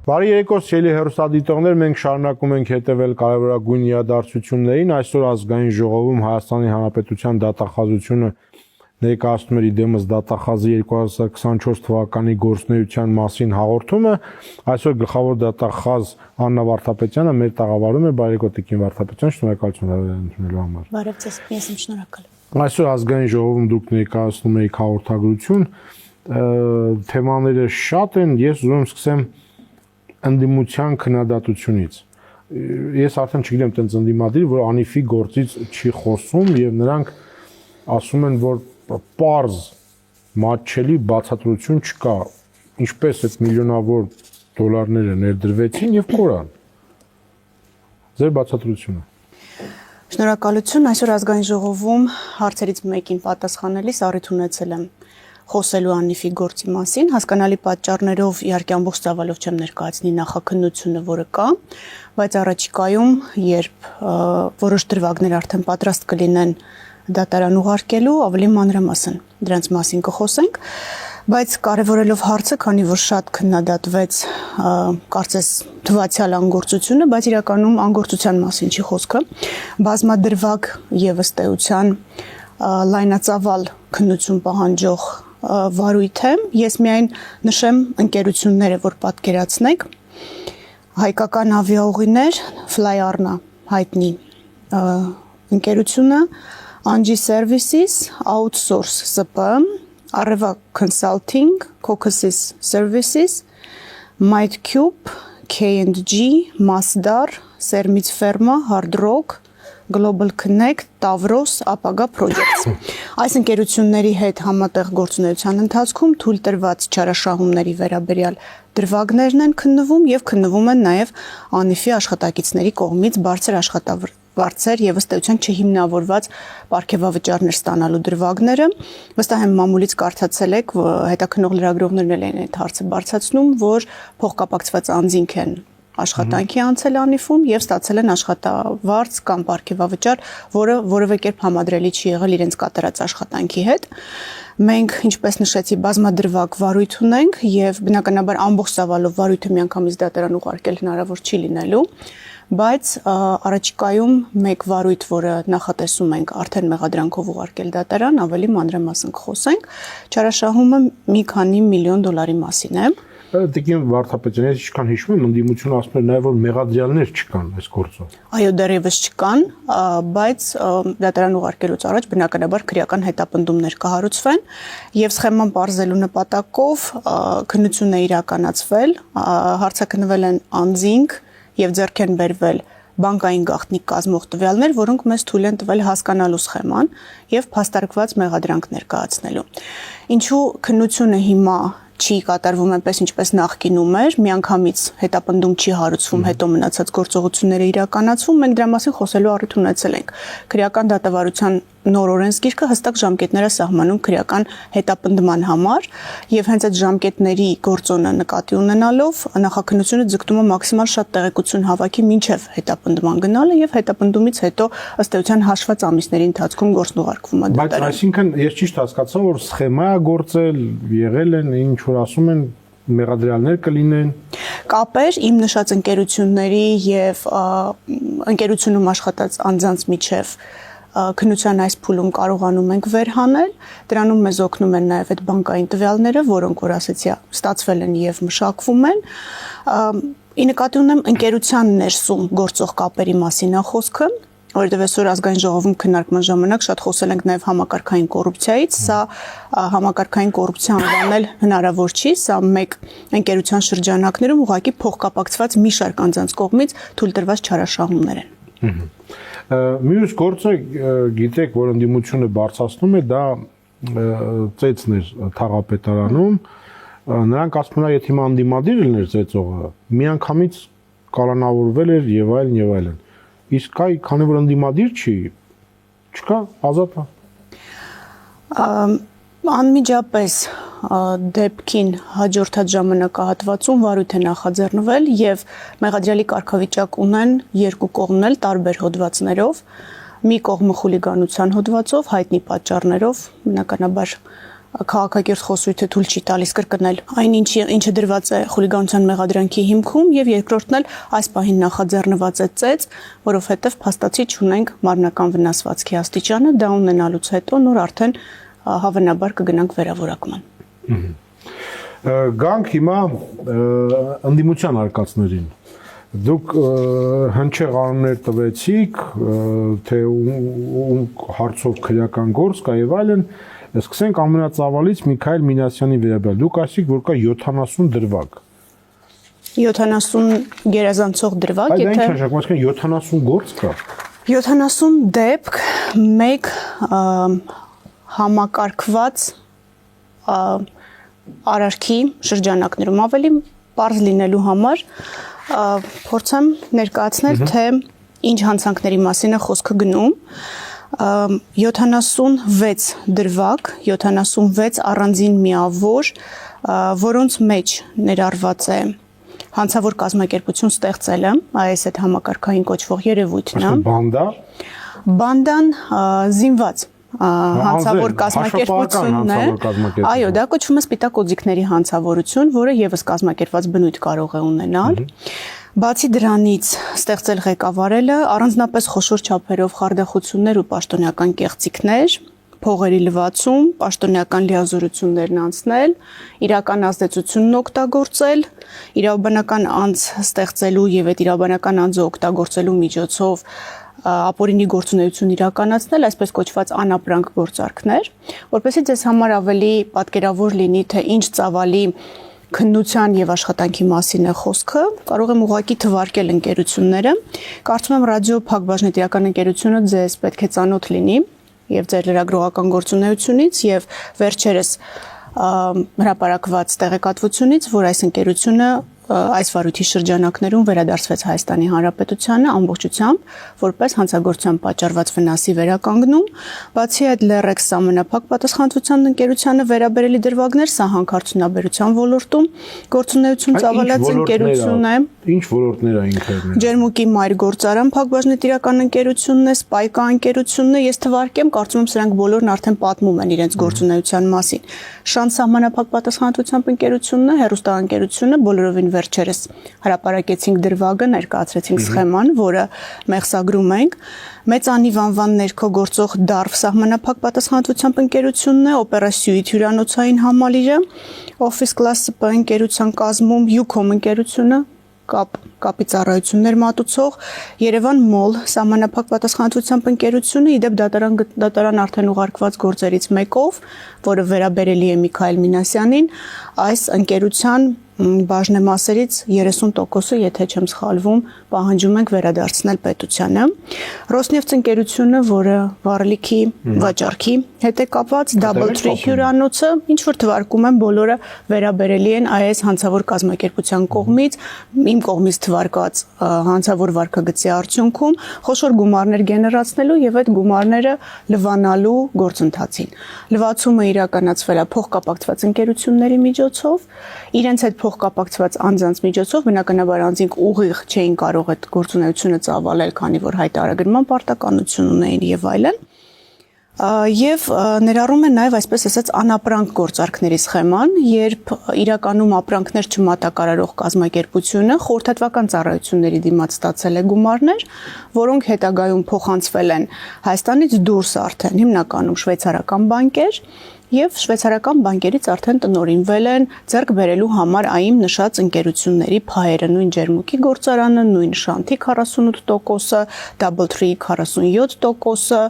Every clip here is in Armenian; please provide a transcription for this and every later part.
Բարի երեկո, սիրելի հեռուստադիտողներ, մենք շարունակում ենք հետևել կարևորագույն իրադարձություններին։ Այսօր ազգային ժողովում Հայաստանի Հանրապետության դատախազությունը ներկայացնում էր իդեմս դատախազի 2024 թվականի գործունեության մասին հաղորդումը։ Այսօր գլխավոր դատախազ Աննա Վարդապետյանը մեր տաղավարում է։ Բարի երեկո, Տիկին Վարդապետյան, շնորհակալություն ընդունելու համար։ Բարև ձեզ, ես եմ շնորհակալ։ Այսօր ազգային ժողովում դուք ներկայացնում եք հաղորդագրություն, թեմաները շատ են, ես ուզում եմ սկսեմ ընդդիմության քննադատությունից։ Ես արդեն չգիտեմ տենց ընդդիմադիր, որ անիֆի գործից չի խոսում եւ նրանք ասում են, որ պարզ մատչելի բացատրություն չկա, ինչպես այդ միլիոնավոր դոլարները ներդրվեցին եւ կորան։ Ձեր բացատրությունը։ Շնորհակալություն, այսօր ազգային ժողովում հարցերից մեկին պատասխանելիս առիթ ունեցել եմ խոսելու անիֆի գործի մասին, հասկանալի պատճառներով իհարկե ամբողջ ծավալով չեմ ներկայացնի նախաքննությունը, որը կա, բայց առաջիկայում, երբ որոշ դրվագներ արդեն պատրաստ կլինեն դատարան ուղարկելու, ավելի մանրամասն դրանց մասին կխոսենք, բայց կարևորելով հարցը, քանի որ շատ քննադատվեց կարծես թվացյալ անգործությունը, բայց իրականում անգործության մասին չի խոսքը, բազմադրվակ եւ ըստ էության լայնածավալ քննություն պահանջող վարույթ է, ես միայն նշեմ ընկերությունները, որ պատկերացնեք, հայկական ավիաուղիներ, Flyarna հայտնի ընկերությունը, Angie Services, Outsource ՍՊ, Areva Consulting, Caucasus Services, MindCube, K&G, Masdar, Sermits Ferma, Hard Rock, Global Connect, Tavros, Apaga Projects։ Այս ընկերությունների հետ համատեղ գործունեության ընթացքում թույլ տրված չարաշահումների վերաբերյալ դրվագներն են քննվում եւ քննվում են նաեւ անիֆի աշխատակիցների կողմից բարձր եւ ըստ էության չհիմնավորված պարգևավճարներ ստանալու դրվագները։ Վստահ եմ մամուլից կարդացել եք, հետաքննող լրագրողներն էլ են այդ հարցը բարձրացնում, որ փոխկապակցված անձինք են աշխատանքի անցել անիֆում եւ ստացել են աշխատավարձ կամ պարգևավճար, որը որևէ կերպ համադրելի չի եղել իրենց կատարած աշխատանքի հետ։ Մենք, ինչպես նշեցի, բազմադրվակ վարույթ ունենք եւ բնականաբար ամբողջ ծավալով վարույթը միանգամից դատարան ուղարկել հնարավոր չի լինելու, բայց առաջիկայում մեկ վարույթ, որը նախատեսում ենք արդեն մեղադրանքով ուղարկել դատարան, ավելի մանրամասն կխոսենք, չարաշահումը մի քանի միլիոն դոլարի մասին է։ Տիկին Վարդապետյան, ես ինչքան հիշում եմ, ընդդիմությունը ասում էր նաև որ մեղադրյալներ չկան այս գործում։ Այո, դեռևս չկան, բայց դատարան ուղարկելուց առաջ բնականաբար քրեական հետապնդումներ կհարուցվեն եւ սխեման բարձելու նպատակով քննություն է իրականացվել, հարցաքննվել են անձինք եւ ձեռք են բերվել բանկային գաղտնիք կազմող տվյալներ, որոնք մեզ թույլ են տվել հասկանալու սխեման եւ փաստարկված մեղադրանք ներկայացնելու։ Ինչու քննությունը հիմա չի կատարվում այնպես ինչպես նախկինում էր, միանգամից հետապնդում չի հարուցվում, հետո մնացած գործողությունները իրականացվում, մենք դրա մասին խոսելու առիթ ունեցել ենք։ Քրեական դատավարության նոր օրենսգիրքը հստակ ժամկետներ է սահմանում քրեական հետապնդման համար եւ հենց այդ ժամկետների գործոնը նկատի ունենալով նախաքննությունը ձգտում է մաքսիմալ շատ տեղեկություն հավաքի մինչեւ հետապնդման գնալը եւ հետապնդումից հետո ըստ էության հաշված ամիսների ընթացքում գործն ուղարկվում է դատարան։ Բայց այսինքն ես ճիշտ հասկացա, որ սխեմա է գործել, եղել են ինչ որ ասում են մեղադրյալներ կլինեն։ Կապեր իմ նշած ընկերությունների եւ ընկերությունում աշխատած անձանց միջև քննության այս փուլում կարողանում ենք վերհանել, դրանում մեզ օգնում են նաև այդ բանկային տվյալները, որոնք որ ասեցի, ստացվել են եւ մշակվում են։ Ի նկատի ունեմ ընկերության ներսում գործող կապերի մասին է խոսքը, որովհետև այսօր ազգային ժողովում քննարկման ժամանակ շատ խոսել ենք նաև համակարգային կոռուպցիայից, սա համակարգային կոռուպցիա անվանել հնարավոր չի, սա մեկ ընկերության շրջանակներում ուղղակի փոխկապակցված մի շարք անձանց կողմից թույլ տրված չարաշահումներ են։ Մյուս գործը գիտեք, որ ընդդիմությունը բարձրացնում է, դա ծեծն էր թաղապետարանում, նրանք ասում են, եթե հիմա ընդդիմադիր լիներ ծեծողը, միանգամից կալանավորվել էր եւ այլն։ Իսկ այ քանի որ ընդդիմադիր չի, չկա, ազատ է։ Անմիջապես դեպքին հաջորդած ժամանակահատվածում վարույթ է նախաձեռնվել եւ մեղադրյալի կարգավիճակ ունեն երկու կողմն տարբեր հոդվածներով, մի կողմը խուլիգանության հոդվածով, հայտնի պատճառներով, բնականաբար քաղաքակիրթ խոսույթը թույլ չի տալիս կրկնել այն ինչը դրված է խուլիգանության մեղադրանքի հիմքում եւ երկրորդն էլ այս պահին նախաձեռնված է ծեծ, որովհետեւ փաստացի չունենք մարմնական վնասվածքի աստիճանը, դա ունենալուց հետո նոր արդեն հավանաբար կգնանք վերավորակման։ Գանք հիմա ընդդիմության արկածներին։ Դուք հնչեղ անուններ տվեցիք, թե հարցով քրեական գործ կա եւ այլն, սկսենք ամենածավալից Միքայել Մինասյանի վերաբերյալ։ Դուք ասիք, որ կա 70 դրվագ։ 70 գերազանցող դրվագ, եթե Այդ ինչ է, այսինքն 70 գործ կա։ 70 դեպք, մեկ համակարգված արարքի շրջանակներում ավելի պարզ լինելու համար փորձեմ ներկայացնել, թե ինչ հանցանքների մասին է խոսքը գնում։ 76 դրվագ, 76 առանձին միավոր, որոնց մեջ ներառված է հանցավոր կազմակերպություն ստեղծելը, այս այդ համակարգային կոչվող երևույթն է։ Բանդա։ Բանդան զինված հանցավոր կազմակերպությունն է։ Այո, դա կոչվում է սպիտակ օձիքների հանցավորություն, որը եւս կազմակերպված բնույթ կարող է ունենալ։ Բացի դրանից ստեղծել ղեկավարելը առանձնապես խոշոր չափերով խարդախություններ ու պաշտոնական կեղծիքներ, փողերի լվացում, պաշտոնական լիազորություններն անցնել, իրական ազդեցությունն օգտագործել, իրավաբանական անձ ստեղծելու եւ այդ իրավաբանական անձը օգտագործելու միջոցով ապօրինի գործունեություն իրականացնել, այսպես կոչված անապրանք գործարքներ, որպեսզի ձեզ համար ավելի պատկերավոր լինի, թե ինչ ծավալի քննության եւ աշխատանքի մասին է խոսքը, կարող եմ ուղղակի թվարկել ընկերությունները։ Կարծում եմ ռադիո Փակbaşնետիրական ընկերությունը ձեզ պետք է ծանոթ լինի եւ ձեր լրագրողական գործունեությունից եւ վերջերս հրապարակված տեղեկատվությունից, որ այս ընկերությունը այս վարույթի շրջանակներում վերադարձվեց Հայաստանի Հանրապետությանը ամբողջությամբ որպես հանցագործության պատճառված վնասի վերականգնում, բացի այդ Լերեքս ամենափակ պատասխանատվության ընկերությանը վերաբերելի դրվագներ սահանքարդյունաբերության ոլորտում գործունեություն ծավալած ընկերություն է։ Ինչ ոլորտներ է ինքերն։ Ջերմուկի մայր գործարան Փակbaşնետիրական ընկերությունն է, Սպայկա ընկերությունն է, ես թվարկեմ, կարծում եմ սրանք բոլորն արդեն պատմում են իրենց գործունեության մասին։ Շանս սահմանափակ պատասխանատվությամբ ընկերությունն է, հեռուստաընկերությունը բոլորովին վերջերս հրապարակեցինք դրվագը, ներկայացրեցինք սխեման, որը մեղսագրում ենք։ Մեծ անիվ անվան ներքո գործող Դարվ սահմանափակ պատասխանատվությամբ ընկերությունն է, օպերասիույթ հյուրանոցային համալիրը, Office Class SP ընկերության կազմում Ucom ընկերությունը, կապի ծառայություններ մատուցող, Երևան Մոլ սահմանափակ պատասխանատվությամբ ընկերությունը, իդեպ դատարան արդեն ուղարկված գործերից մեկով, որը վերաբերելի է Միքայել Մինասյանին, այս ընկերության բաժնեմասերից 30%-ը, եթե չեմ սխալվում, պահանջում ենք վերադարձնել պետությանը։ Ռոսնեֆտ ընկերությունը, որը վառելիքի վաճառքի հետ է կապված, Double Tree հյուրանոցը, ինչ որ թվարկում են, բոլորը վերաբերելի են այս հանցավոր կազմակերպության կողմից, իմ կողմից թվարկված հանցավոր վարքագծի արդյունքում խոշոր գումարներ գեներացնելու եւ այդ գումարները լվանալու գործընթացին։ Լվացումը իրականացվել է փոխկապակցված ընկերությունների միջոցով, իրենց հետ փոխկապակցված անձանց միջոցով, բնականաբար անձինք ուղիղ չէին կարող այդ գործունեությունը ծավալել, քանի որ հայտարարագրման պարտականություն ունեին եւ այլն։ Եվ ներառում է նաև այսպես ասած անապրանք գործարքների սխեման, երբ իրականում ապրանքներ չմատակարարող կազմակերպությունը խորհրդատվական ծառայությունների դիմաց ստացել է գումարներ, որոնք հետագայում փոխանցվել են Հայաստանից դուրս արդեն հիմնականում շվեյցարական բանկեր եւ շվեյցարական բանկերից արդեն տնօրինվել են ձեռք բերելու համար այն նշած ընկերությունների փայերը, նույն Ջերմուկի գործարանը, նույն Շանթի 48%-ը, Double Tree 47%-ը,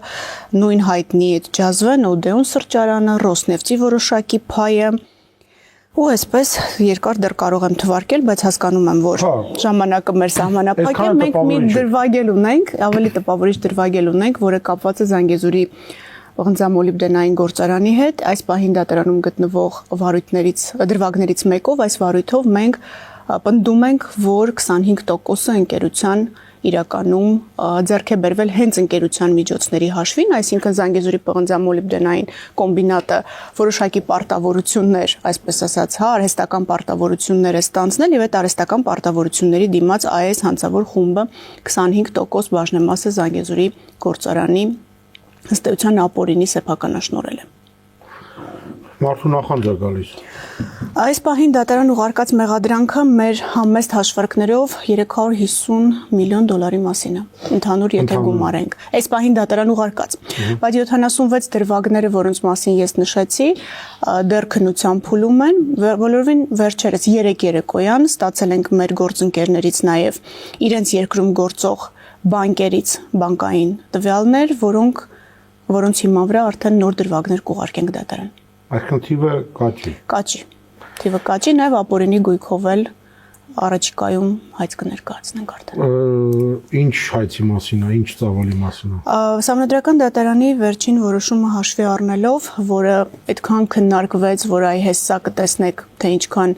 նույն հայտնի Ջազվեն, Օդեոն սրճարանը, Ռոսնեֆտի որոշակի փայը։ Ու այսպես երկար դեռ կարող եմ թվարկել, բայց հասկանում եմ, որ ժամանակը մեր սահմանափակ է, մենք մի դրվագել ունենք, ավելի տպավորիչ դրվագել ունենք, որը կապված է Զանգեզուրի պղնձամոլիբդենային գործարանի հետ, այս պահին դատարանում գտնվող դրվագներից մեկով, այս վարույթով մենք պնդում ենք, որ 25%-ը ընկերության իրականում ձեռք է բերվել հենց ընկերության միջոցների հաշվին, այսինքն Զանգեզուրի պղնձամոլիբդենային կոմբինատը որոշակի պարտավորություններ, այսպես ասած, արհեստական պարտավորություններ է ստանձնել եւ այդ արհեստական պարտավորությունների դիմաց այս հանցավոր խումբը 25% բաժնեմասը Զանգեզուրի գործարանի ըստ էության ապօրինի սեփականաշնորհել է։ Մարդու նախանձ է գալիս։ Այս պահին դատարան ուղարկած մեղադրանքը մեր համեստ հաշվարկներով 350 միլիոն դոլարի մասին է, ընդհանուր եթե գումարենք։ Այս պահին դատարան ուղարկած։ Բայց 76 դրվագները, որոնց մասին ես նշեցի, դեռ քննության փուլում են, բոլորովին վերջերս 3 երեկոյան ստացել ենք մեր գործընկերներից նաև իրենց երկրում գործող բանկերից բանկային տվյալներ, որոնց հիման վրա արդեն նոր դրվագներ կուղարկենք դատարան։ Այսինքն թիվը կաճի։ Կաճի։ Թիվը կաճի, նաև ապօրինի գույքով էլ առաջիկայում հայց կներկայացնենք արդեն։ Ինչ հայցի մասին է, ինչ ծավալի մասին է։ Սահմանադրական դատարանի վերջին որոշումը հաշվի առնելով, որը այդքան քննարկվեց, որ այ հեսա կտեսնեք, թե ինչքան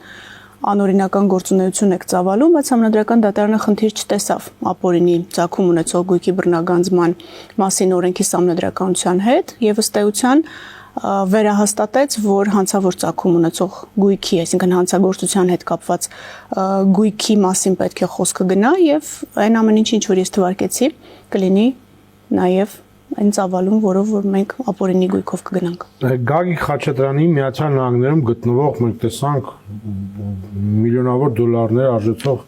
անօրինական գործունեություն եք ծավալում, բայց Սահմանադրական դատարանը խնդիր չտեսավ ապօրինի ծագում ունեցող գույքի բռնագանձման մասին օրենքի սահմանադրականության հետ եւ ըստ էության վերահաստատեց, որ հանցավոր ծագում ունեցող գույքի, այսինքն հանցագործության հետ կապված գույքի մասին պետք է խոսքը գնա եւ այն ամեն ինչ, ինչ որ ես թվարկեցի, կլինի նաեւ այն ծավալում, որով որ մենք ապօրինի գույքով կգնանք։ Գագիկ Խաչատրյանի Միացյալ Նահանգներում գտնվող մենք տեսանք միլիոնավոր դոլարներ արժեցող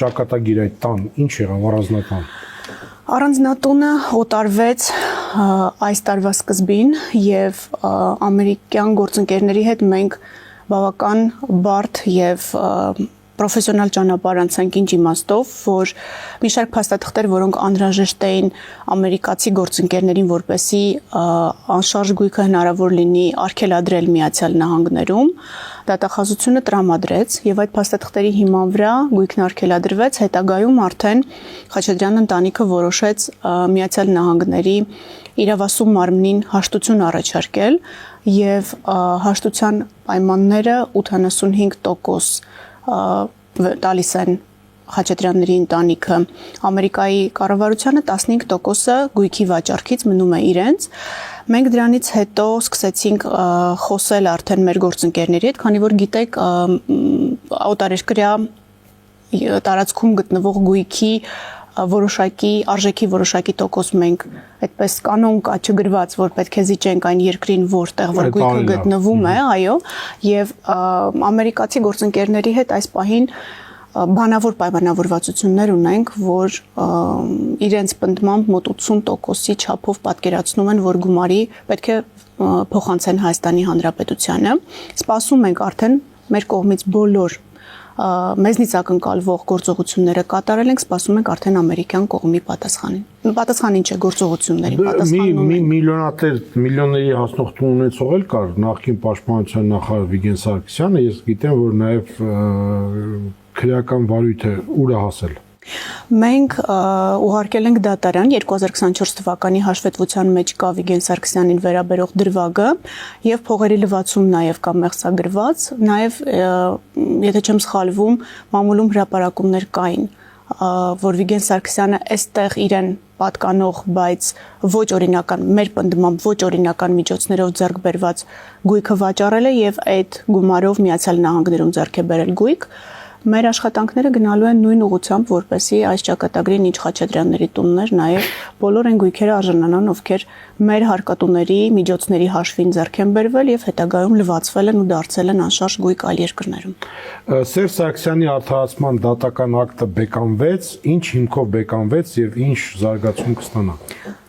ճակատագիր այդ տան, ինչ եղավ առանձնատան։ Առանձնատունը օտարվեց այս տարվա սկզբին եւ ամերիկյան գործընկերների հետ մենք բավական բարդ եւ պրոֆեսիոնալ ճանապարհ անցանք ինչ իմաստով, որ մի շարք փաստաթղթեր, որոնք անհրաժեշտ էին ամերիկացի գործընկերներին, որպեսզի անշարժ գույքը հնարավոր լինի արգելադրել Միացյալ Նահանգներում, դատախազությունը տրամադրեց եւ այդ փաստաթղթերի հիման վրա գույքն արգելադրվեց, հետագայում արդեն Խաչատրյան ընտանիքը որոշեց Միացյալ Նահանգների իրավասու մարմնին հաշտություն առաջարկել եւ հաշտության պայմանները 85% տալիս են Խաչատրյանների ընտանիքը, Ամերիկայի կառավարությանը 15%-ը գույքի վաճառքից մնում է իրենց։ Մենք դրանից հետո սկսեցինք խոսել արդեն մեր գործընկերների հետ, քանի որ գիտեք, օտարերկրյա տարածքում գտնվող գույքի արժեքի որոշակի տոկոս մենք այդպես կանոն կա չգրված, որ պետք է զիջենք այն երկրին, որտեղ որ գույքը գտնվում է, այո, եւ ամերիկացի գործընկերների հետ այս պահին բանավոր պայմանավորվածություններ ունենք, որ իրենց պնդմամբ մոտ 80%-ի չափով պատկերացնում են, որ գումարի պետք է փոխանցեն Հայաստանի Հանրապետությանը։ Սպասում ենք արդեն մեր կողմից բոլոր մեզնից ակնկալվող գործողությունները կատարել ենք, սպասում ենք արդեն ամերիկյան կողմի պատասխանին։ Պատասխան ինչ է գործողությունների պատասխանում։ Միլիոնների հասնող տուն ունեցող էլ կար նախկին պաշտպանության նախարար Վիգեն Սարգսյանը, ես գիտեմ, որ նաև քրեական վարույթ է ուր է հասել։ Մենք ուղարկել ենք դատարան 2024 թվականի հաշվետվության մեջ կա Վիգեն Սարգսյանին վերաբերող դրվագը եւ փողերի լվացում նաեւ կա մեղսագրված, նաեւ եթե չեմ սխալվում, մամուլում հրապարակումներ կային, որ Վիգեն Սարգսյանը այստեղ իրեն պատկանող, բայց ոչ օրինական, մեր պնդմամբ ոչ օրինական միջոցներով ձեռք բերված գույքը վաճառել է եւ այդ գումարով Միացյալ Նահանգներում ձեռք է բերել գույք։ Մեր աշխատանքները գնալու են նույն ուղղությամբ, որպեսզի այս ճակատագրին ինչ Խաչատրյանների տուններ, նաև բոլոր այն գույքերը արժանանան, ովքեր մեր հարկատուների միջոցների հաշվին ձեռք են բերվել եւ հետագայում լվացվել են ու դարձել են անշարժ գույք այլ երկրներում։ Սերժ Սարգսյանի արդարացման դատական ակտը բեկանվեց, ինչ հիմքով բեկանվեց եւ ինչ զարգացում կստանա։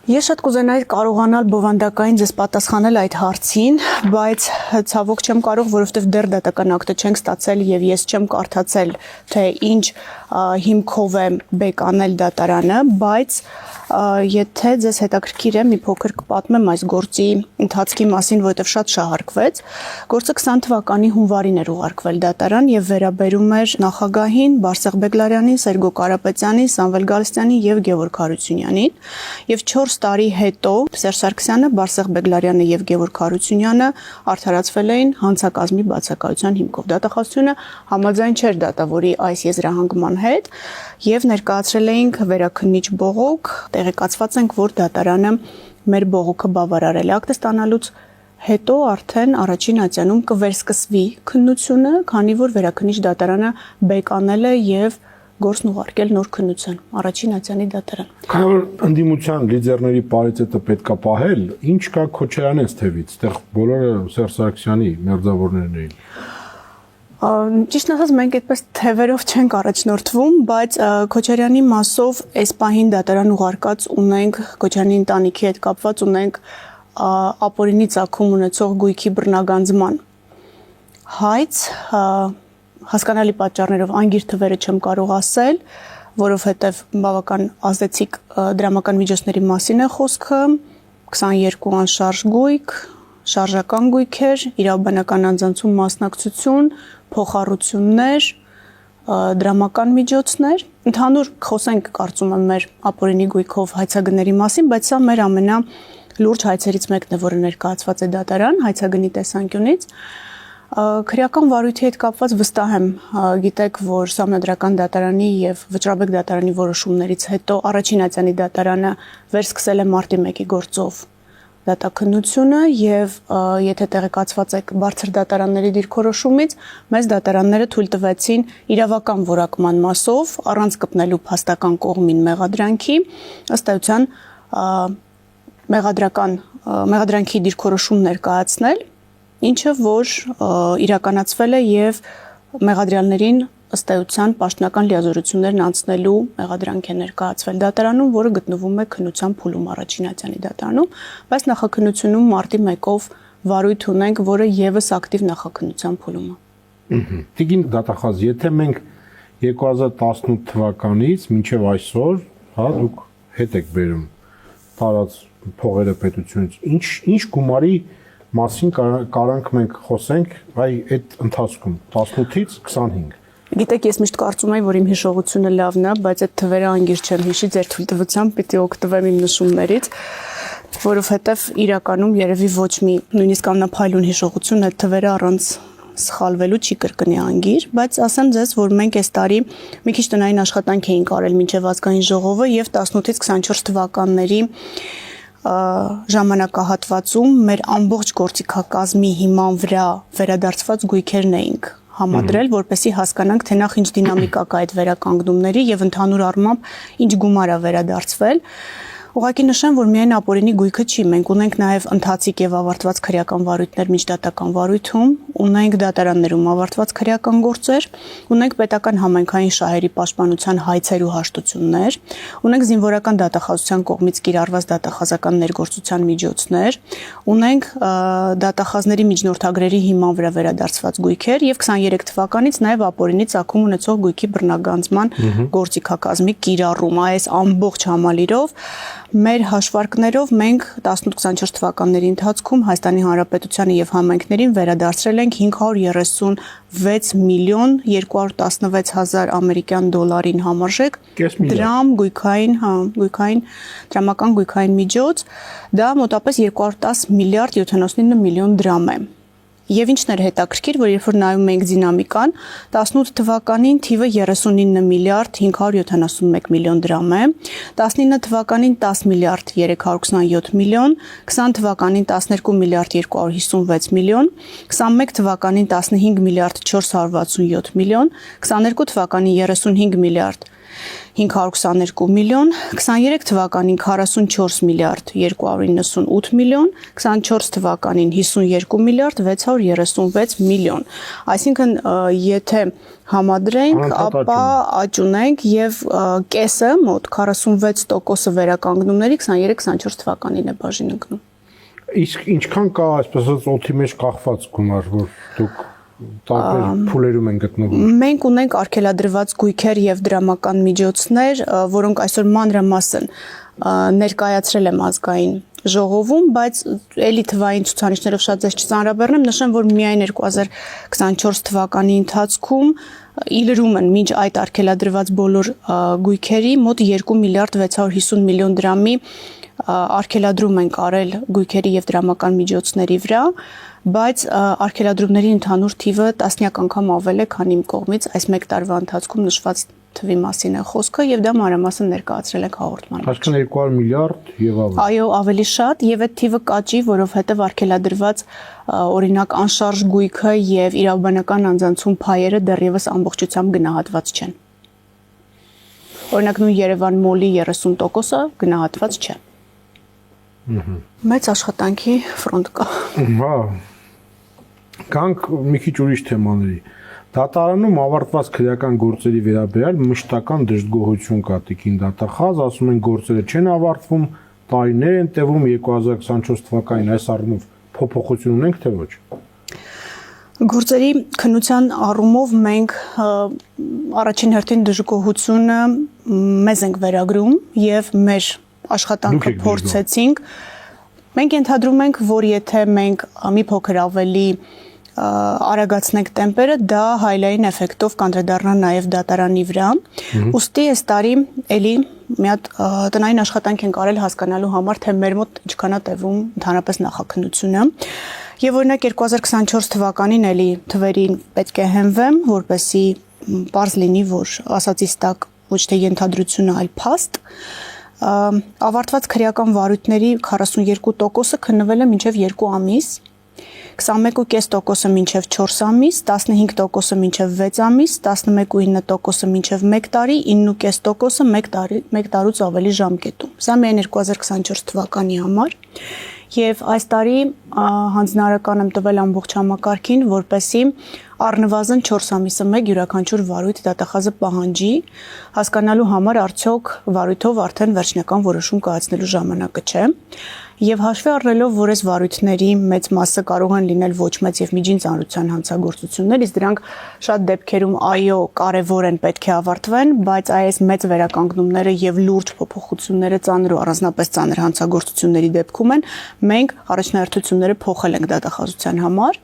Ես շատ կուզենայի կարողանալ բովանդակային ձեզ պատասխանել այդ հարցին, բայց ցավոք չեմ կարող, որովհետև դեռ դատական ակտը չենք ստացել եւ ես չեմ կարդացել, թե ինչ հիմքով է բեկանել դատարանը, բայց եթե ձեզ հետաքրքիր է, մի փոքր կպատմեմ այս գործի ընթացքի մասին, որովհետև շատ շահարկվեց։ Գործը 20 թվականի հունվարին էր ուղարկվել դատարան եւ վերաբերում էր նախագահին, Բարսեղ Բեգլարյանին, Սերգո Կարապետյանին, Սամվել Գալստյանին եւ Գևորգ Հարությունյանին եւ 4 տարի հետո Սերժ Սարգսյանը, Բարսեղ Բեգլարյանը եւ Գևորգ Հարությունյանը արդարացվել էին հանցակազմի բացակայության հիմքով։ Դատախազությունը համաձայն չէր դատավորի այս եզրահանգման հետ եւ ներկայացրել էինք վերաքննիչ բողոք, տեղեկացված ենք, որ դատարանը մեր բողոքը բավարարել է ակտը ստանալուց հետո արդեն առաջին ատյանում կվերսկսվի քննությունը, քանի որ վերաքննիչ դատարանը բեկանել է եւ գործն ուղարկել նոր քննության առաջին ատյանի դատարան։ Քանի որ ընդդիմության լիդերների պարիտետը պետքա պահել, ինչ կա Քոչարյանից թևից, այդտեղ բոլորը Սերժ Սարգսյանի մերձավորներն էին։ Ճիշտ ասած մենք այդպես թևերով չենք առաջնորդվում, բայց Քոչարյանի մասով այս պահին դատարան ուղարկած ունենք Քոչարյանի ընտանիքի հետ կապված ունենք ապօրինի ծագում ունեցող գույքի բռնագանձման հայց, հասկանալի պատճառներով անգիր թվերը չեմ կարող ասել, որովհետև բավական ազդեցիկ դրամական միջոցների մասին է խոսքը, 22 անշարժ գույք, շարժական գույքեր, իրավաբանական անձանցում մասնակցություն, փոխառություններ, դրամական միջոցներ, ընդհանուր խոսենք կարծում եմ մեր ապօրինի գույքով հայցագների մասին, բայց սա մեր ամենալուրջ հայցերից մեկն է, որը ներկայացված է դատարան հայցագնի տեսանկյունից։ Քրեական վարույթի հետ կապված վստահ եմ, գիտեք, որ Սահմանադրական դատարանի եւ Վճռաբեկ դատարանի որոշումներից հետո առաջին ատյանի դատարանը վերսկսել է մարտի 1-ի գործով դատաքննությունը եւ եթե տեղեկացված եք բարձր դատարանների դիրքորոշումից, մեծ դատարանները թույլ տվեցին իրավական որակման մասով առանց կպնելու փաստական կողմին մեղադրանքի, ըստ էության մեղադրանքի դիրքորոշում ներկայացնել, ինչը որ իրականացվել է եւ մեղադրյալներին ըստ էության պաշտոնական լիազորություններն անցնելու մեղադրանք է ներկայացվել դատարանում, որը գտնվում է քննության փուլում առաջին ատյանի դատարանում, բայց նախաքննությունում մարտի 1-ով վարույթ ունենք, որը եւս ակտիվ նախաքննության փուլում է։ Տիկին դատախազ, եթե մենք 2018 թվականից մինչև այսօր, հա, դուք հետ եք բերում տարած փողերը պետությունից, ինչ գումարի մասին կարանք մենք խոսենք այդ ընթացքում 18-ից 25։ Գիտեք, ես միշտ կարծում եմ, որ իմ հիշողությունը լավն է, բայց այդ թվերը անգիր չեմ հիշի, ձեր թույլտվությամբ պիտի օգտվեմ իմ նշումներից, որովհետև իրականում երևի ոչ մի նույնիսկ ամենափայլուն հիշողություն այդ թվերը առանց սխալվելու չի կրկնի անգիր, բայց ասեմ ձեզ, որ մենք այս տարի մի քիչ տնային աշխատանք էինք արել մինչև ազգային ժողովը եւ 18-ից 24 թվականների ժամանակահատվածում մեր ամբողջ գործիքակազմի հիման վրա վերադարձված գույքերն էինք համադրել, որպեսզի հասկանանք, թե նախ ինչ դինամիկա կա այդ վերականգնումների եւ ընդհանուր առմամբ ինչ գումար է վերադարձվել։ Ուղղակի նշեմ, որ միայն ապօրինի գույքը չի, մենք ունենք նաև ընթացիկ եւ ավարտված քրեական վարույթներ միջդատական վարույթում, ունենք դատարաններում ավարտված քրեական գործեր, ունենք պետական համայնքային շահերի պաշտպանության հայցեր ու հաշտություններ, ունենք զինվորական դատախազության կողմից կիրառված դատախազական ներգործության միջոցներ, ունենք դատախազների միջնորդագրերի հիման վրա վերադարձված գույքեր եւ 23 թվականից նաև ապօրինի ծագում ունեցող գույքի բռնագանձման գործիքակազմի կիրառում, այս ամբողջ համալիրով մեր հաշվարկներով մենք 18-24 թվականների ընթացքում Հայաստանի Հանրապետությանը եւ համայնքներին վերադարձրել ենք 536 միլիոն 216 հազար ամերիկյան դոլարին համարժեք դրամ դրամական գույքային միջոց, դա մոտապես 210 միլիարդ 79 միլիոն դրամ է։ Եվ ինչն էր հետաքրքիր, որ երբ որ նայում ենք դինամիկան, 18 թվականին թիվը 39 միլիարդ 571 միլիոն դրամ է, 19 թվականին 10 միլիարդ 327 միլիոն, 20 թվականին 12 միլիարդ 256 միլիոն, 21 թվականին 15 միլիարդ 467 միլիոն, 22 թվականին 35 միլիարդ 522 միլիոն, 23 թվականին 44 միլիարդ 298 միլիոն, 24 թվականին 52 միլիարդ 636 միլիոն։ Այսինքն, եթե համադրենք, ապա աճ ունենք եւ կեսը մոտ 46% վերականգնումների 23-24 թվականին է բաժին ընկնում։ Իսկ ինչքան կա, այսպես ասած, օդի մեջ կախված գումար, որ դուք տարբեր փուլերում են գտնվում։ Մենք ունենք արգելադրված գույքեր եւ դրամական միջոցներ, որոնք այսօր մանրամասն ներկայացրել եմ ազգային ժողովում, բայց էլի թվային ցուցանիշներով շատ ձեզ չծանրաբեռնեմ, նշեմ, որ միայն 2024 թվականի ընթացքում իլրում են մինչ այդ արգելադրված բոլոր գույքերի մոտ 2 միլիարդ 650 միլիոն դրամի արգելադրում են արել գույքերի եւ դրամական միջոցների վրա, բայց արգելադրումների ընդհանուր թիվը տասնյակ անգամ ավել է, քան իմ կողմից այս 1 տարվա ընթացքում նշված թվի մասին է խոսքը եւ դա մանրամասն ներկայացրել ենք հաղորդման։ Այսինքն 200 միլիարդ եւ ավելի։ Այո, ավելի շատ եւ այդ թիվը կաճի, որովհետեւ արգելադրված օրինակ անշարժ գույքը եւ իրավաբանական անձանցում փայերը դեռևս ամբողջությամբ գնահատված չեն։ Օրինակ նույն Երևան մոլի 30%-ը գնահատված չէ։ Մեծ աշխատանքի ֆրոնտ կա։ Հա։ Կանք մի քիչ ուրիշ թեմաների։ Դատարանում ավարտված քրեական գործերի վերաբերյալ մշտական դժգոհություն կա Տիկին դատախազ, ասում են գործերը չեն ավարտվում, տարիներ են տևում 2024 թվականին այս առումով փոփոխություն ունենք թե ոչ։ Գործերի քննության առումով մենք առաջին հերթին դժգոհությունը մեզ ենք վերագրում եւ մեր աշխատանքը փորձեցինք։ Մենք ենթադրում ենք, որ եթե մենք մի փոքր ավելի արագացնենք տեմպերը, դա հայլային էֆեկտով կանդրադառնա նաև դատարանի վրա։ Ուստի այս տարի էլի մի հատ տնային աշխատանք ենք արել հասկանալու համար, թե մեր մոտ ինչքան է տևում ընդհանրապես նախաքննությունը։ Եվ օրինակ 2024 թվականին էլի թվերին պետք է հենվեմ, որպեսզի պարզ լինի, որ ասածից տակ ոչ թե ենթադրությունը, այլ փաստ։ Ավարտված քրեական վարույթների 42%-ը քննվել է մինչև 2 ամիս, 21.5%-ը մինչև 4 ամիս, 15%-ը մինչև 6 ամիս, 11.9%-ը մինչև 1 տարի, 9.5%-ը 1 տարուց ավելի ժամկետում։ Սա միայն 2024 թվականի համար։ Եվ այս տարի հանձնարարական եմ տվել ամբողջ համակարգին, որպեսզի առնվազն 4 ամիսը մեկ յուրաքանչյուր վարույթ դատախազը պահանջի, հասկանալու համար արդյոք վարույթով արդեն վերջնական որոշում կայացնելու ժամանակը չէ։ Եվ հաշվի առնելով, որ այս վարույթների մեծ մասը կարող են լինել ոչ մեծ եւ միջին ծանրության հանցագործություններ, իսկ դրանք շատ դեպքերում այո կարեւոր են, պետք է ավարտվեն, բայց այս մեծ վերականգնումները եւ լուրջ փոփոխությունները ծանր ու առանձնապես ծանր հանցագործությունների դեպքում են, մենք առաջնահերթությունները փոխել ենք դատախազության համար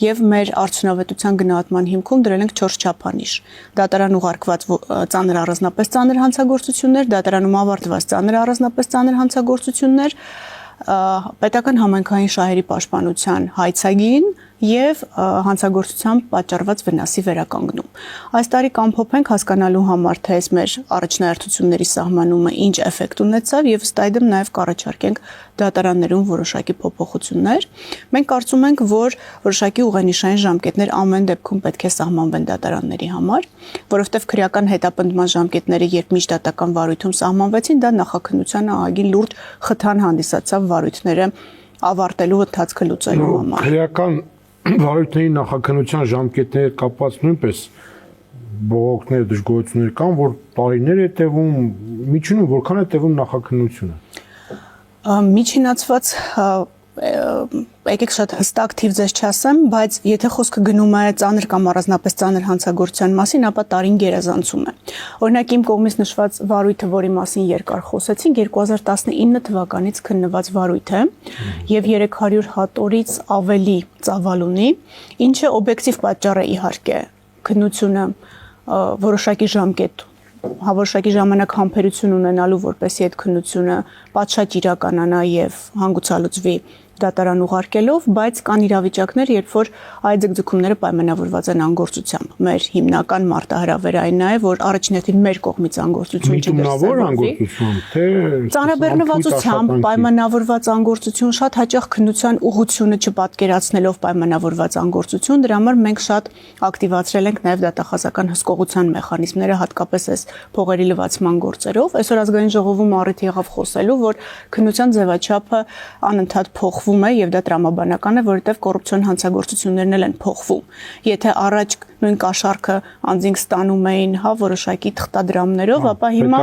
եւ մեր արդյունավետության գնահատման հիմքում դրել ենք 4 չափանիշ։ Դատարան ուղարկված ծանր առանձնապես ծանր հանցագործություններ, դատարանում ավարտված ծանր առանձնապես ծանր հանցագործություններ, պետական համայնքային շահերի պաշտպանության հայցագին եւ հանցագործությամբ պատճառված վնասի վերականգնում։ Այս տարի կամփոփենք հասկանալու համար, թե այս մեր առաջնահերթությունների սահմանումը ինչ էֆեկտ ունեցավ եւ ըստ այդմ նաեւ կառաջարկենք դատարաններում որոշակի փոփոխություններ։ Մենք կարծում ենք, որ որոշակի ուղենիշային ժամկետներ ամեն դեպքում պետք է սահմանվեն դատարանների համար, որովհետեւ քրեական հետապնդման ժամկետները երբ միջդատական վարույթում սահմանվեցին, դա նախաքննության ահագին լուրջ խթան հանդիսացավ վարույթները ավարտելու ընթացքը լուծելու համար։ Քրեական վարույթների նախաքննության ժամկետները կապված նույնպես բողոքներ, դժգոհություններ կան, որ տարիներ է տևում, միջինում որքան է տևում նախաքննությունը։ Միջինացված եկեք շատ հստակ թիվ ձեզ չասեմ, բայց եթե խոսքը գնում է ծանր կամ առանձնապես ծանր հանցագործության մասին, ապա տարին գերազանցում է։ Օրինակ իմ կողմից նշված վարույթը, որի մասին երկար խոսեցինք, 2019 թվականից քննված վարույթ է եւ 300 հատորից ավելի ծավալ ունի, ինչը օբյեկտիվ պատճառ է իհարկե քննությունը որոշակի ժամկետ որոշակի ժամանակ համբերություն ունենալու, որպեսզի այդ քննությունը պատշաճ իրականանա եւ հանգուցալուծվի դատարան ուղարկելով, բայց կան իրավիճակներ, երբ որ այդ ձգձգումները պայմանավորված են անգործությամբ։ Մեր հիմնական մարտահրավերը այն է, որ առաջնահերթին մեր կողմից անգործություն չդրսևորվի։ Ծանրաբեռնվածությամբ պայմանավորված անգործություն, շատ հաճախ քննության ուղղությունը չպատկերացնելով պայմանավորված անգործություն, դրա համար մենք շատ ակտիվացրել ենք նաև դատախազական հսկողության մեխանիզմները, հատկապես այս փողերի լվացման գործերով։ Այսօր ազգային ժողովում առիթ եղավ խոսելու, որ քննության ձևաչափը անընդհատ փոխվում է եւ դա տրամաբանական է, որովհետեւ կոռուպցիոն հանցագործություններն էլ են փոխվում։ Եթե առաջ նույն կաշառքը անձինք ստանում էին, հա, որոշակի թղթադրամներով, ապա հիմա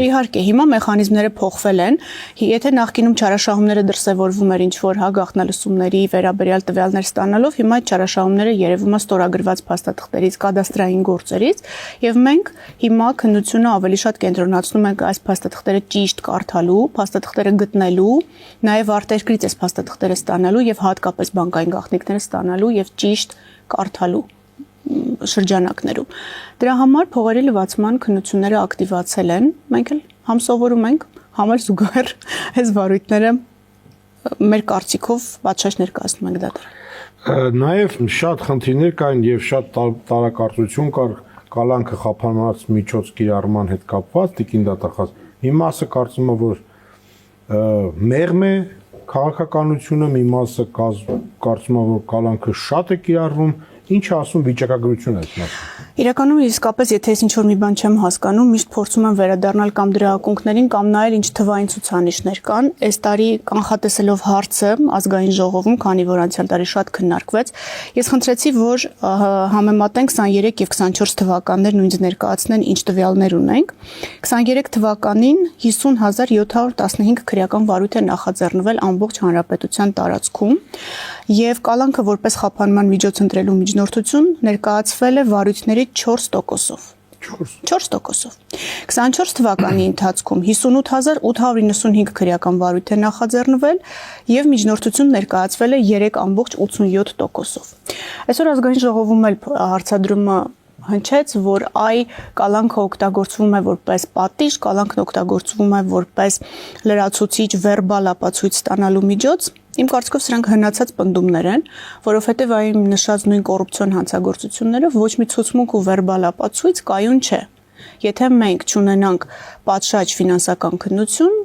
իհարկե հիմա մեխանիզմները փոխվել են։ Եթե նախկինում չարաշահումները դրսևորվում էր ինչ որ հա գաղտնալսումների վերաբերյալ տվյալներ ստանալով, հիմա այդ չարաշահումները երևում է ստորագրված փաստաթղթերից, կադաստրային գործերից, եւ մենք հիմա քննությունը ավելի շատ կենտրոնացնում ենք այս փաստաթղթերը ճիշտ կարդալու, փաստաթղթերը գտնելու, նաեւ արտերկրից այս փաստաթղթերը ստանալու եւ հատկապես բանկային գաղտնիքները ստանալու եւ ճիշտ կարդալու շրջանակներում։ Դրա համար փողերի լվացման քննությունները ակտիվացել են, մենք էլ համ սովորում ենք, համ էլ զուգահեռ այս վարույթները մեր կարծիքով պատշաճ ներկայացնում ենք դատարան։ Նաև շատ խնդիրներ կային եւ շատ տարակարծություն կար կալանքը խափանված միջոց կիրառման հետ կապված տիկին դատախազ։ Մի մասը կարծում եմ, որ մեղմ է քաղաքականությունը, մի մասը կարծում եմ, որ կալանքը շատ է կիրառվում, ինչ ասում վիճակագրությունը այս մասին։ Իրականում իսկապես եթե ես ինչ-որ մի բան չեմ հասկանում, միշտ փորձում եմ վերադառնալ կամ դրա ակունքներին կամ նայել ինչ թվային ցուցանիշներ կան։ Այս տարի կանխատեսելով հարցը ազգային ժողովում, քանի որ անցյալ տարի շատ քննարկվեց, ես խնդրեցի, որ համեմատենք 23 եւ 24 թվականներն ու ինձ ներկայացնեն ինչ տվյալներ ունենք։ 23 թվականին 50715 քրեական վարույթ է նախաձեռնվել ամբողջ հանրապետության տարածքում եւ կալանքը որպես խափանման միջոց ընտրելու միջնորդություն ներկայացվել է վարույթների 4%-ով։ 4%-ով։ 24 թվականի ընթացքում 58895 քրեական վարույթ է նախաձեռնվել եւ միջնորդություն ներկայացվել է 3.87%-ով։ Այսօր ազգային ժողովում էլ հարցադրումը հնչեց, որ կալանքը օգտագործվում է որպես պատիժ, կալանքն օգտագործվում է որպես լրացուցիչ վերբալ ապացույց ստանալու միջոց։ Իմ կարծիքով սրանք հնացած պնդումներ են, որովհետև այն նշած նույն կոռուպցիոն հանցագործություններով ոչ մի ցուցմունք ու վերբալ ապացույց կայուն չէ։ Եթե մենք չունենանք պատշաճ ֆինանսական քննություն,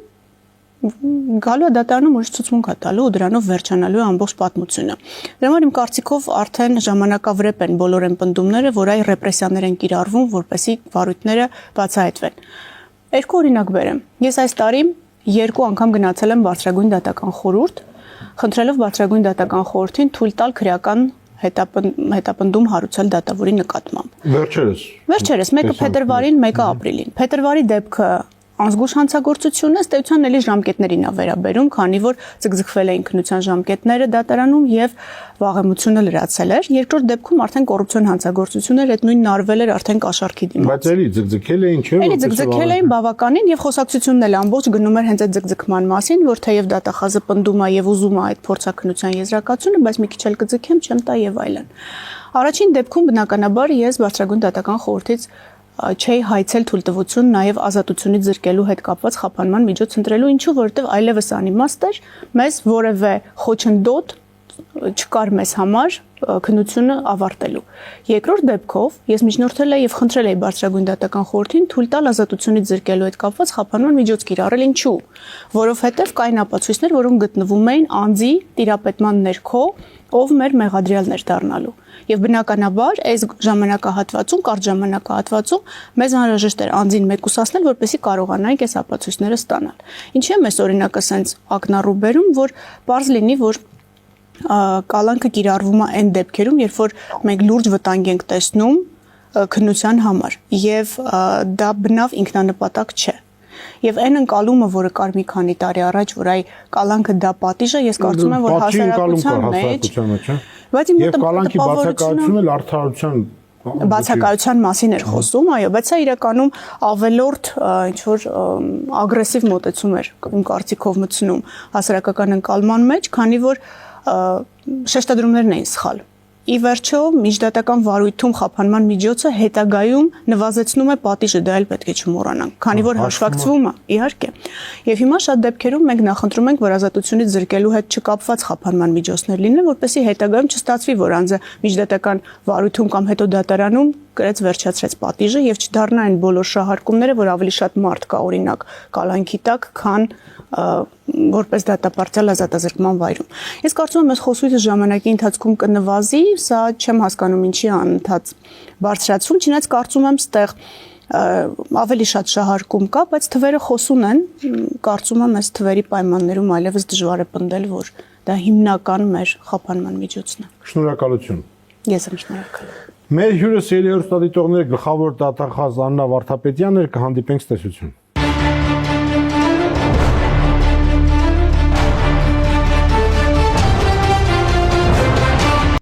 գալու է դատարանում ուրիշ ցուցմունք է տալու ու դրանով վերջանալու է ամբողջ պատմությունը։ Դրա համար իմ կարծիքով արդեն ժամանակավրեպ են բոլոր այն պնդումները, որ այ ռեպրեսիաներ են կիրառվում, որպեսզի վարույթները բացահայտվեն։ Երկու օրինակ բերեմ։ Ես այս տարի 2 անգամ գնացել եմ Բարձրագույն դատական խորհուրդ, խնդրելով Բարձրագույն դատական խորհրդին թույլ տալ քրեական հետապնդում հարուցել դատավորի նկատմամբ։ Վերջերս, մեկը փետրվարին, մեկը ապրիլին։ Փետրվարի դեպքը անզգուշ հանցագործությունը ըստ էության էլի ժամկետներին է վերաբերում, քանի որ ձգձգվել էին քննության ժամկետները դատարանում եւ վաղեմությունը լրացել էր։ Երկրորդ դեպքում արդեն կոռուպցիոն հանցագործություններ, այդ նույնն արվել էր արդեն կաշառքի դիմաց։ Բայց էլի ձգձգել էին, չէ՞։ Էլի ձգձգել էին բավականին եւ խոսակցությունն էլ ամբողջ գնում էր հենց այդ ձգձգման մասին, որ թեև դատախազը պնդում է եւ ուզում է այդ փորձաքննության եզրակացությունը, բայց մի քիչ էլ կձգեմ, չեմ տա եւ այլն։ Առաջին դեպքում բնականաբար ես Բարձրագույն դատական խորհրդից չէի հայցել թույլտվություն նաև ազատությունից զրկելու հետ կապված խափանման միջոց ընտրելու, ինչու որովհետև այլևս անիմաստ էր, մեզ որևէ խոչընդոտ չկար մեզ համար քննությունը ավարտելու։ Երկրորդ դեպքով ես միջնորդել եմ եւ խնդրել եմ Բարձրագույն դատական խորհրդին թույլ տալ ազատությունից զրկելու հետ կապված խափանման միջոց կիրառել, ինչու, որովհետև կային ապացույցներ, որոնք գտնվում էին անձի տիրապետման ներքո, ով մեր մեղադրյալներ դառնալու։ Եվ բնականաբար այս ժամանակահատվածում, կարճ ժամանակահատվածում մեզ անհրաժեշտ էր անձին մեկուսացնել, որպեսզի կարողանայինք այս ապացույցները ստանալ։ Ինչի՞ եմ այս օրինակը սենց ակնառու բերում, որ բարձ լինի, որ կալանքը կիրառվում է այն դեպքերում, երբ որ մենք լուրջ վտանգ ենք տեսնում քննության համար, եւ դա բնավ ինքնանպատակ չէ։ Եվ այն ընկալումը, որը կար մի քանի տարի առաջ, որ այ կալանքը դա պատիժ է, ես կարծում եմ, որ հասարակության մեջ, բայց իմ մոտ կալանքի բացակայությունն էլ արդարության բացակայության մասին էր խոսում, այո, բայց սա իրականում ավելորդ ինչ որ ագրեսիվ մոտեցում էր, իմ կարծիքով մտցնում հասարակական ընկալման մեջ, քանի որ շեշտադրումներն էին սխալ։ Ի վերջո, միջդատական վարույթում խափանման միջոցը հետագայում նվազեցնում է պատիժը, դա էլ պետք է չմոռանանք, քանի որ հաշվարկվում է, իհարկե։ Եվ հիմա շատ դեպքերում մենք նախընտրում ենք, որ ազատությունից զրկելու հետ չկապված խափանման միջոցներ լինեն, որպեսզի հետագայում չստացվի, որ անձը միջդատական վարույթում կամ հետո դատարանում գրեց վերջացրեց պատիժը եւ չդառնա այն բոլոր շահարկումները, որ ավելի շատ մարդ կա օրինակ կալանքի տակ, քան որպես դատապարտյալ ազատազրկման վայրում։ Ես կարծում եմ, այս խոսույթը ժամանակի ընթացքում կնվազի, սա չեմ հասկանում ինչի անընդհատ բարձրացում, չնայած կարծում եմ, ստեղ ավելի շատ շահարկում կա, բայց թվերը խոսուն են, կարծում եմ, այս թվերի պայմաններում այլևս դժվար է պնդել, որ դա հիմնական մեր խափանման միջոցն է։ Շնորհակալություն։ Ես եմ շնորհակալ։ Մեր հյուրս ելի հեռուստադիտողները գլխավոր դատախազ Աննա Վարդապետյանն էր, կհանդիպենք ցտեսություն։